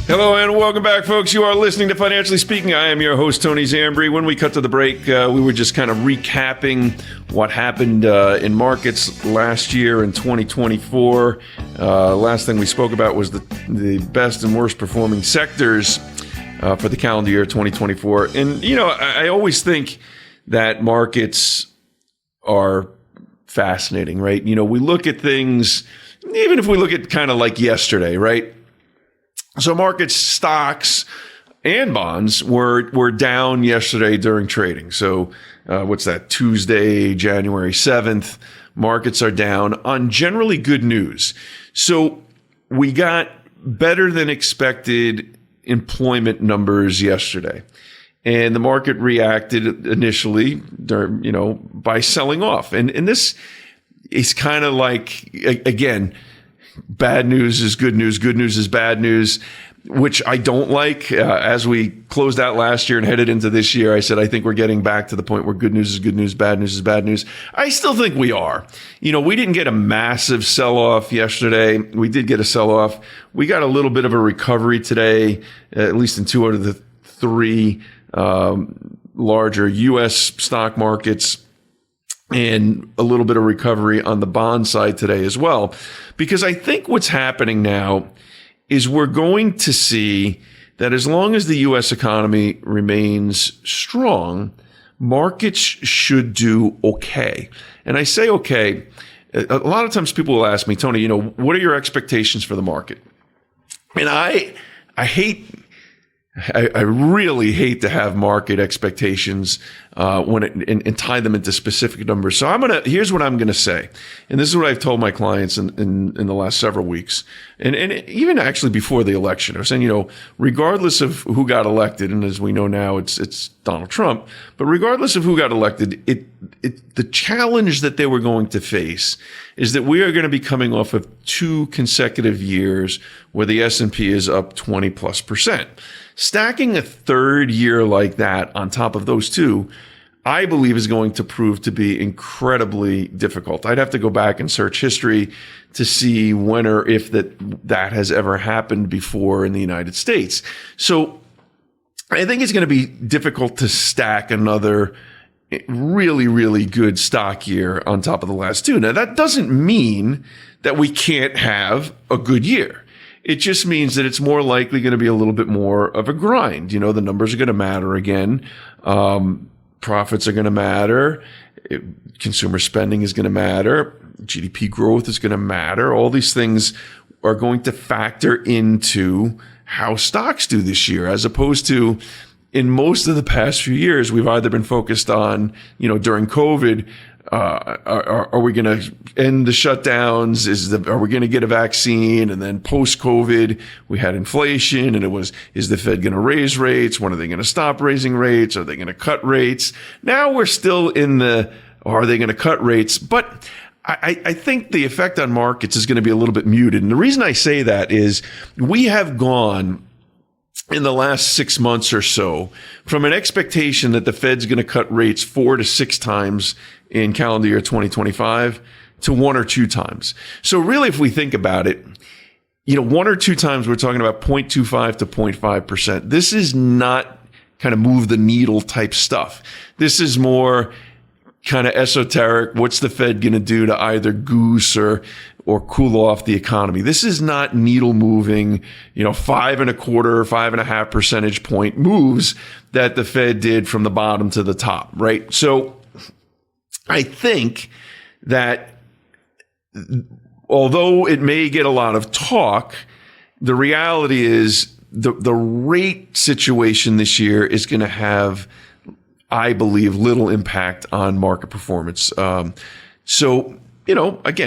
Hello and welcome back, folks. You are listening to Financially Speaking. I am your host, Tony Zambri. When we cut to the break, we were just kind of recapping what happened in markets last year in 2024. Last thing we spoke about was the best and worst performing sectors for the calendar year 2024. And, you know, I always think that markets are fascinating, right? You know, we look at things, even if we look at kind of like yesterday, right? So markets, stocks, and bonds were down yesterday during trading. So what's that? Tuesday, January 7th. Markets are down on generally good news. So we got better than expected employment numbers yesterday. And the market reacted initially, by selling off. And this is kind of like, again, bad news is good news is bad news, which I don't like. As we closed out last year and headed into this year, I said, I think we're getting back to the point where good news is good news, bad news is bad news. I still think we are. You know, we didn't get a massive sell-off yesterday. We did get a sell-off. We got a little bit of a recovery today, at least in two out of the three larger U.S. stock markets, and a little bit of recovery on the bond side today as well. Because I think what's happening now is we're going to see that as long as the U.S. economy remains strong, markets should do okay. And I say okay, a lot of times people will ask me, Tony, you know, what are your expectations for the market? And I really hate to have market expectations and tie them into specific numbers. So here's what I'm gonna say, and this is what I've told my clients in the last several weeks, and even actually before the election. I was saying, you know, regardless of who got elected, and as we know now, it's Donald Trump, but regardless of who got elected, the challenge that they were going to face is that we are going to be coming off of 2 consecutive years where the S&P is up 20+%. Stacking a third year like that on top of those two, I believe, is going to prove to be incredibly difficult. I'd have to go back and search history to see when or if that has ever happened before in the United States. So I think it's going to be difficult to stack another really, really good stock year on top of the last two. Now, that doesn't mean that we can't have a good year. It just means that it's more likely going to be a little bit more of a grind. You know, the numbers are going to matter again. Profits are going to matter. Consumer spending is going to matter. GDP growth is going to matter. All these things are going to factor into how stocks do this year, as opposed to in most of the past few years, we've either been focused on, you know, during COVID, are we going to end the shutdowns? Are we going to get a vaccine? And then post-COVID, we had inflation, and it was, is the Fed going to raise rates? When are they going to stop raising rates? Are they going to cut rates? Now we're still in are they going to cut rates? But I think the effect on markets is going to be a little bit muted. And the reason I say that is we have gone in the last 6 months or so from an expectation that the Fed's going to cut rates 4 to 6 times in calendar year 2025 to 1 or 2 times. So really, if we think about it, you know, 1 or 2 times, we're talking about 0.25 to 0.5%. This is not kind of move the needle type stuff. This is more kind of esoteric. What's the Fed going to do to either goose or cool off the economy? This is not needle moving, 5.25, 5.5 percentage point moves that the Fed did from the bottom to the top, right? So I think that although it may get a lot of talk, the reality is the rate situation this year is going to have, I believe, little impact on market performance. Again,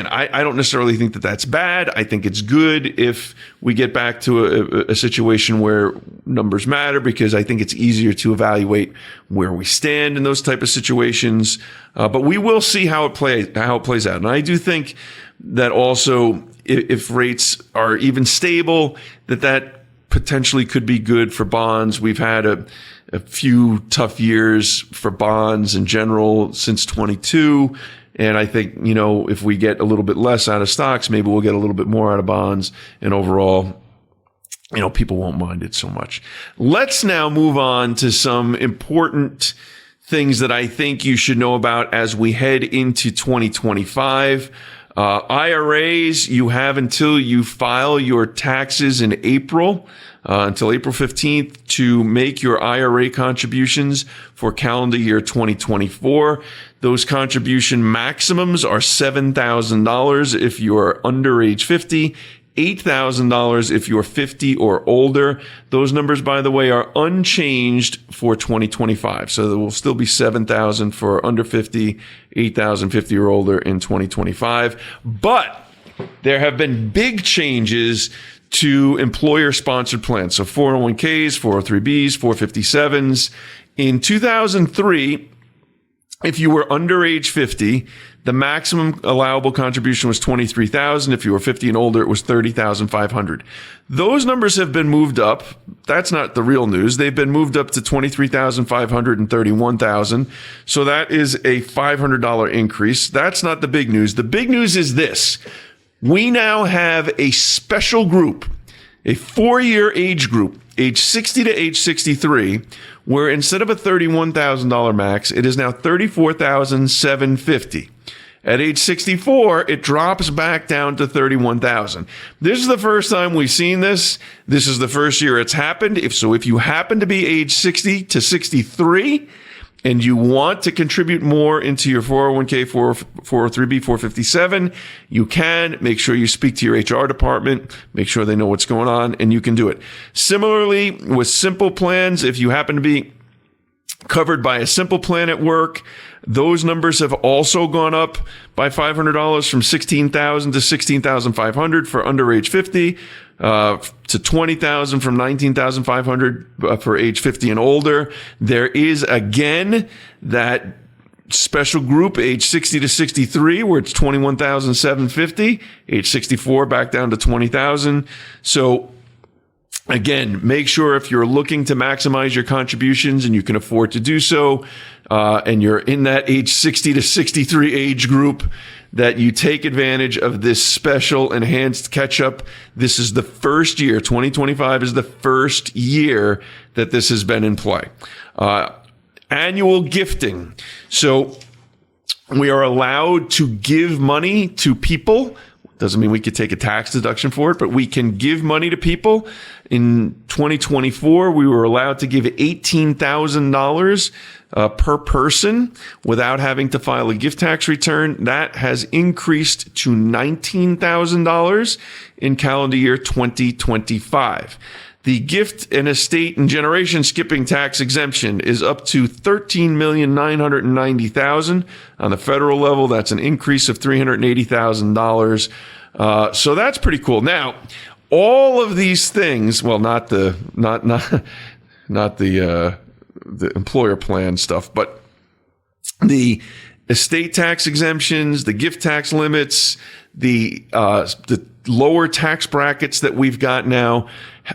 I don't necessarily think that that's bad. I think it's good if we get back to a situation where numbers matter, because I think it's easier to evaluate where we stand in those type of situations. But we will see how it plays out. And I do think that also if rates are even stable, that potentially could be good for bonds. We've had a few tough years for bonds in general since 22. And I think, if we get a little bit less out of stocks, maybe we'll get a little bit more out of bonds. And overall, people won't mind it so much. Let's now move on to some important things that I think you should know about as we head into 2025. IRAs, you have until you file your taxes in April, until April 15th to make your IRA contributions for calendar year 2024. Those contribution maximums are $7,000 if you're under age 50, $8,000 if you're 50 or older. Those numbers, by the way, are unchanged for 2025. So there will still be $7,000 for under 50, $8,000 50 or older in 2025. But there have been big changes to employer-sponsored plans. So 401ks, 403bs, 457s. In 2003, if you were under age 50, the maximum allowable contribution was $23,000. If you were 50 and older, it was $30,500. Those numbers have been moved up. That's not the real news. They've been moved up to $23,500 and $31,000. So that is a $500 increase. That's not the big news. The big news is this. We now have a special group, a 4-year age group, age 60 to age 63, where instead of a $31,000 max, it is now $34,750. At age 64, it drops back down to $31,000. This is the first time we've seen this. This is the first year it's happened. If you happen to be age 60 to 63 and you want to contribute more into your 401k, 403b, 457, you can. Make sure you speak to your HR department. Make sure they know what's going on, and you can do it. Similarly, with simple plans, if you happen to be covered by a simple plan at work, those numbers have also gone up by $500 from $16,000 to $16,500 for under age 50, to $20,000 from $19,500 for age 50 and older. There is again that special group, age 60 to 63, where it's $21,750, age 64 back down to $20,000. So again, make sure if you're looking to maximize your contributions and you can afford to do so, and you're in that age 60 to 63 age group, that you take advantage of this special enhanced catch-up. This is the first year, 2025 is the first year that this has been in play. Annual gifting. So we are allowed to give money to people. Doesn't mean we could take a tax deduction for it, but we can give money to people. In 2024, we were allowed to give $18,000 per person without having to file a gift tax return. That has increased to $19,000 in calendar year 2025. The gift and estate and generation skipping tax exemption is up to $13,990,000 on the federal level. That's an increase of $380,000. So that's pretty cool. Now, all of these things, well, not the employer plan stuff, but the estate tax exemptions, the gift tax limits, the lower tax brackets that we've got now,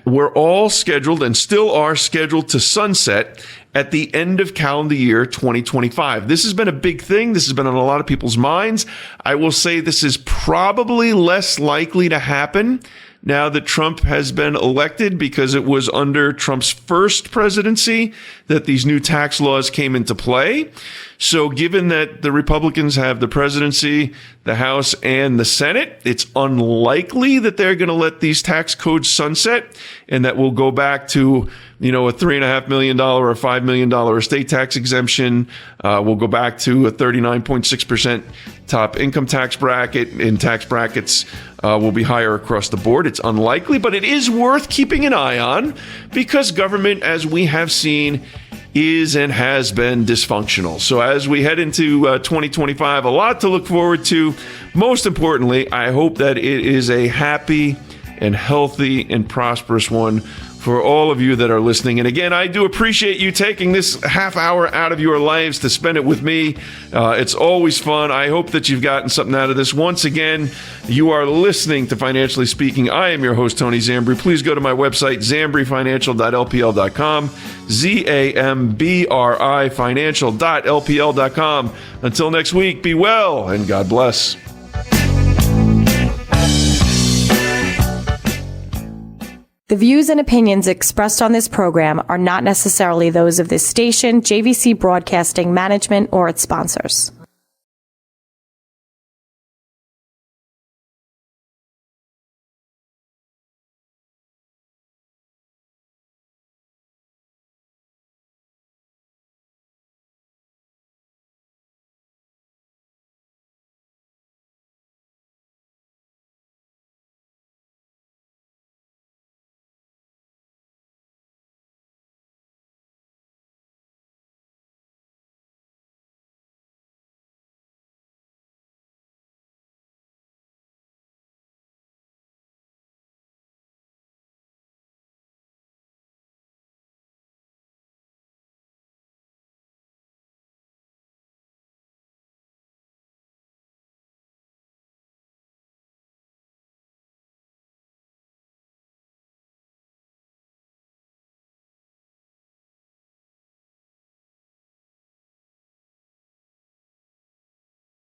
were all scheduled and still are scheduled to sunset at the end of calendar year 2025. This has been a big thing. This has been on a lot of people's minds. I will say this is probably less likely to happen now that Trump has been elected, because it was under Trump's first presidency that these new tax laws came into play. So given that the Republicans have the presidency, the House, and the Senate, it's unlikely that they're going to let these tax codes sunset and that we'll go back to, a $3.5 million or $5 million estate tax exemption. We'll go back to a 39.6% top income tax bracket, and tax brackets will be higher across the board. It's unlikely, but it is worth keeping an eye on, because government, as we have seen, is and has been dysfunctional. So as we head into 2025, a lot to look forward to. Most importantly, I hope that it is a happy and healthy and prosperous one for all of you that are listening. And again, I do appreciate you taking this half hour out of your lives to spend it with me. It's always fun. I hope that you've gotten something out of this. Once again, you are listening to Financially Speaking. I am your host, Tony Zambri. Please go to my website, zambrifinancial.lpl.com, ZAMBRI financial.lpl.com. Until next week, be well and God bless. The The views and opinions expressed on this program are not necessarily those of this station, JVC Broadcasting Management, or its sponsors.